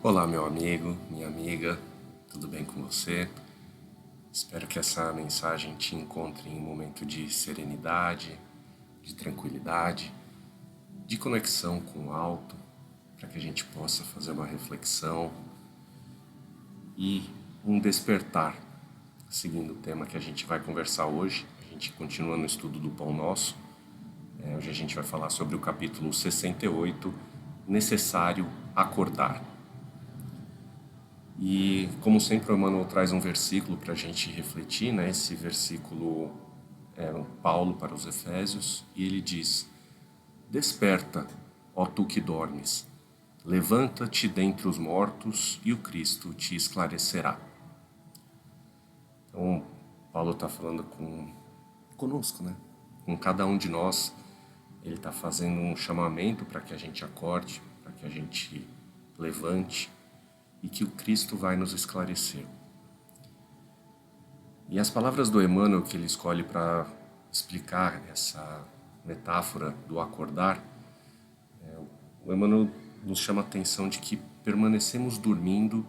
Olá, meu amigo, minha amiga, tudo bem com você? Espero que essa mensagem te encontre em um momento de serenidade, de tranquilidade, de conexão com o alto, para que a gente possa fazer uma reflexão e um despertar, seguindo o tema que a gente vai conversar hoje. A gente continua no estudo do Pão Nosso. Hoje a gente vai falar sobre o capítulo 68, Necessário Acordar. E, como sempre, o Emmanuel traz um versículo para a gente refletir, né? Esse versículo é Paulo para os Efésios, e ele diz: Desperta, ó tu que dormes, levanta-te dentre os mortos, e o Cristo te esclarecerá. Então, Paulo está falando conosco, né? Com cada um de nós. Ele está fazendo um chamamento para que a gente acorde, para que a gente levante, e que o Cristo vai nos esclarecer. E as palavras do Emmanuel que ele escolhe para explicar essa metáfora do acordar, o Emmanuel nos chama a atenção de que permanecemos dormindo,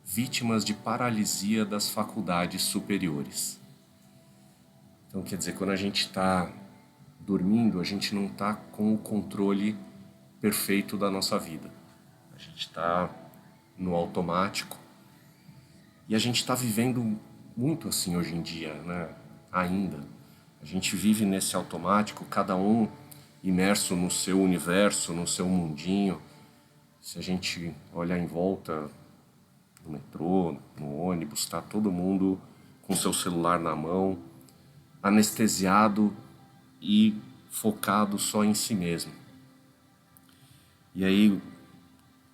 vítimas de paralisia das faculdades superiores. Então, quer dizer, quando a gente está dormindo, a gente não está com o controle perfeito da nossa vida. A gente está no automático. E a gente está vivendo muito assim hoje em dia, né? Ainda. A gente vive nesse automático, cada um imerso no seu universo, no seu mundinho. Se a gente olhar em volta, no metrô, no ônibus, está todo mundo com seu celular na mão, anestesiado e focado só em si mesmo. E aí,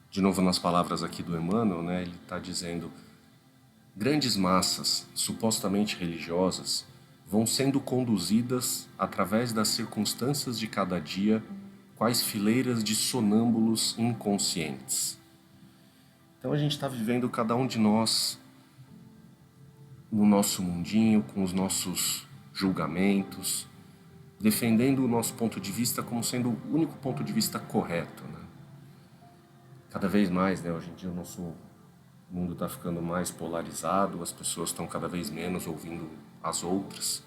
de novo nas palavras aqui do Emmanuel, né, ele está dizendo: grandes massas, supostamente religiosas, vão sendo conduzidas através das circunstâncias de cada dia, quais fileiras de sonâmbulos inconscientes. Então a gente está vivendo, cada um de nós, no nosso mundinho, com os nossos julgamentos, defendendo o nosso ponto de vista como sendo o único ponto de vista correto, né? Cada vez mais, né? Hoje em dia o nosso mundo está ficando mais polarizado, as pessoas estão cada vez menos ouvindo as outras.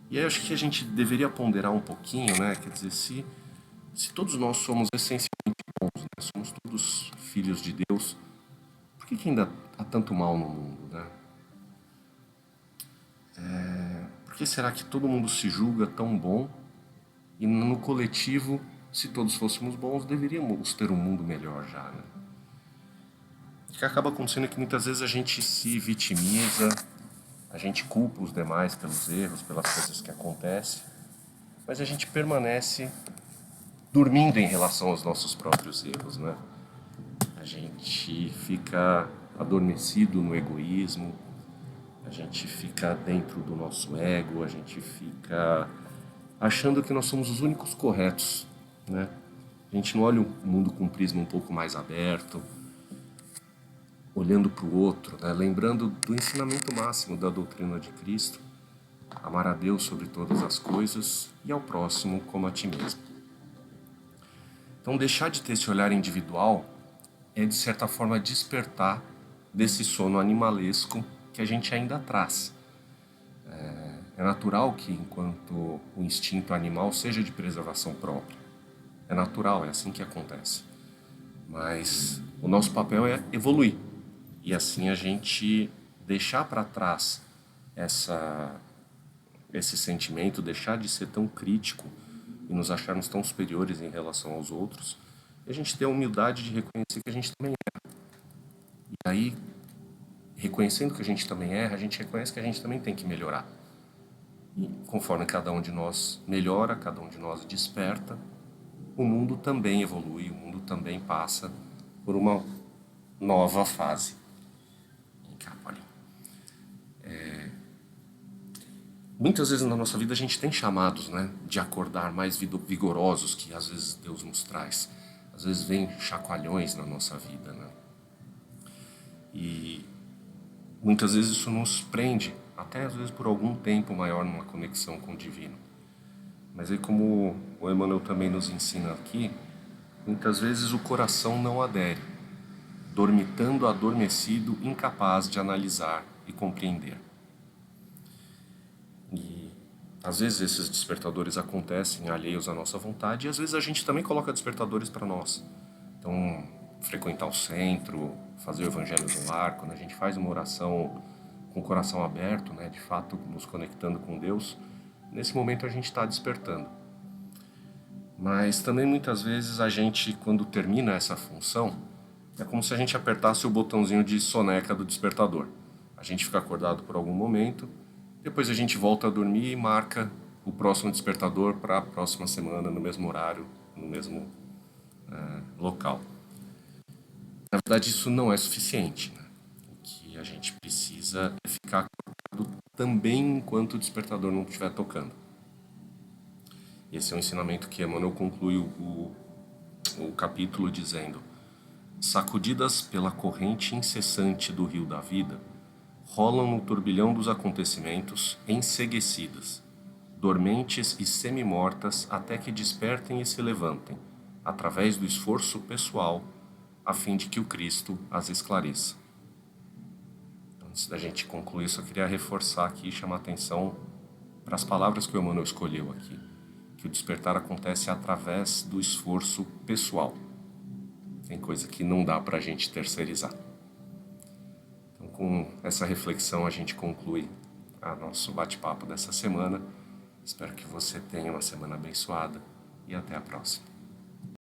E aí eu acho que a gente deveria ponderar um pouquinho, né? Quer dizer, se todos nós somos essencialmente bons, né? Somos todos filhos de Deus, por que ainda há tanto mal no mundo, né? Por que será que todo mundo se julga tão bom e no coletivo, se todos fôssemos bons, deveríamos ter um mundo melhor já, né? O que acaba acontecendo é que muitas vezes a gente se vitimiza, a gente culpa os demais pelos erros, pelas coisas que acontecem, mas a gente permanece dormindo em relação aos nossos próprios erros, né? A gente fica adormecido no egoísmo, a gente fica dentro do nosso ego, a gente fica achando que nós somos os únicos corretos, né? A gente não olha o mundo com um prisma um pouco mais aberto, olhando para o outro, né? Lembrando do ensinamento máximo da doutrina de Cristo: amar a Deus sobre todas as coisas e ao próximo como a ti mesmo. Então, deixar de ter esse olhar individual é, de certa forma, despertar desse sono animalesco que a gente ainda traz. É natural que, enquanto o instinto animal seja de preservação própria. É natural, é assim que acontece. Mas o nosso papel é evoluir. E assim a gente deixar para trás esse sentimento, deixar de ser tão crítico e nos acharmos tão superiores em relação aos outros, e a gente ter a humildade de reconhecer que a gente também erra. E aí, reconhecendo que a gente também erra, a gente reconhece que a gente também tem que melhorar. E conforme cada um de nós melhora, cada um de nós desperta, o mundo também evolui, o mundo também passa por uma nova fase. Vem cá, Paulinho. Muitas vezes na nossa vida a gente tem chamados, né, de acordar mais vigorosos que às vezes Deus nos traz. Às vezes vem chacoalhões na nossa vida, né? E muitas vezes isso nos prende, até às vezes por algum tempo maior, numa conexão com o divino. Mas aí, como o Emmanuel também nos ensina aqui, muitas vezes o coração não adere. dormitando adormecido, incapaz de analisar e compreender. E às vezes esses despertadores acontecem alheios à nossa vontade e às vezes a gente também coloca despertadores para nós. Então, frequentar o centro, fazer o evangelho no lar, quando a gente faz uma oração com o coração aberto, né, de fato nos conectando com Deus, nesse momento a gente está despertando. Mas também muitas vezes a gente, quando termina essa função, é como se a gente apertasse o botãozinho de soneca do despertador. A gente fica acordado por algum momento, depois a gente volta a dormir e marca o próximo despertador para a próxima semana, no mesmo horário, no mesmo local. Na verdade, isso não é suficiente, né? O que a gente precisa é ficar acordado também enquanto o despertador não estiver tocando. Esse é um ensinamento que Emmanuel conclui o capítulo dizendo: sacudidas pela corrente incessante do rio da vida, rolam no turbilhão dos acontecimentos, enseguecidas, dormentes e semi-mortas até que despertem e se levantem, através do esforço pessoal, a fim de que o Cristo as esclareça. Antes da gente concluir, só queria reforçar aqui e chamar a atenção para as palavras que o Emmanuel escolheu aqui, que o despertar acontece através do esforço pessoal. Tem coisa que não dá para a gente terceirizar. Então, com essa reflexão, a gente conclui o nosso bate-papo dessa semana. Espero que você tenha uma semana abençoada e até a próxima.